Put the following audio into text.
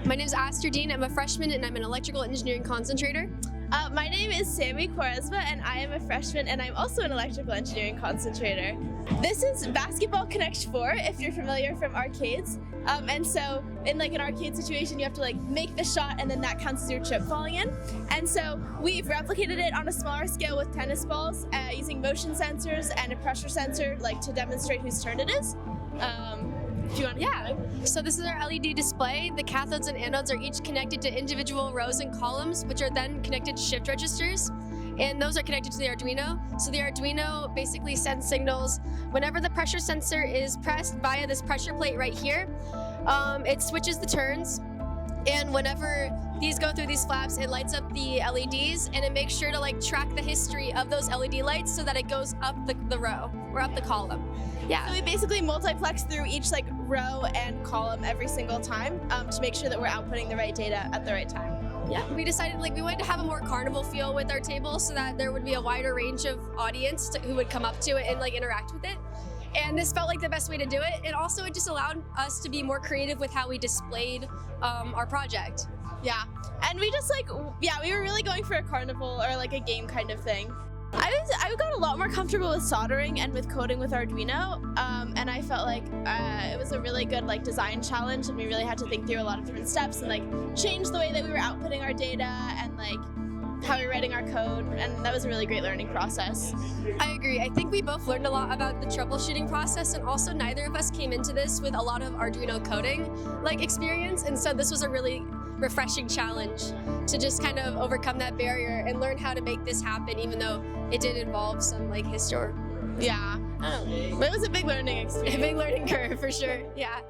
My name is Aster. I'm a freshman and I'm an electrical engineering concentrator. My name is Sami, Cuaresma, and I am a freshman and I'm also an electrical engineering concentrator. This is Basketball Connect 4, if you're familiar from arcades. And so in like an arcade situation, you have to like make the shot and then that counts as your chip falling in. And so we've replicated it on a smaller scale with tennis balls using motion sensors and a pressure sensor like to demonstrate whose turn it is. If you want to So this is our LED display. The cathodes and anodes are each connected to individual rows and columns, which are then connected to shift registers. And those are connected to the Arduino. So the Arduino basically sends signals whenever the pressure sensor is pressed via this pressure plate right here. It switches the turns. And whenever these go through these flaps, it lights up the LEDs and it makes sure to like track the history of those LED lights so that it goes up the row or up the column. Yeah. So we basically multiplex through each like row and column every single time to make sure that we're outputting the right data at the right time. Yeah, we decided like we wanted to have a more carnival feel with our table so that there would be a wider range of audience who would come up to it and like interact with it. And this felt like the best way to do it. And also it just allowed us to be more creative with how we displayed our project. Yeah, and we just like, we were really going for a carnival or like a game kind of thing. I got a lot more comfortable with soldering and with coding with Arduino, and I felt like it was a really good like design challenge, and we really had to think through a lot of different steps and like change the way that we were outputting our data and like how we were writing our code, and that was a really great learning process. I agree. I think we both learned a lot about the troubleshooting process, and also neither of us came into this with a lot of Arduino coding like experience, and so this was a really refreshing challenge to just kind of overcome that barrier and learn how to make this happen, even though it did involve some like history. Yeah, I don't know. But it was a big learning experience. A big learning curve for sure. Yeah.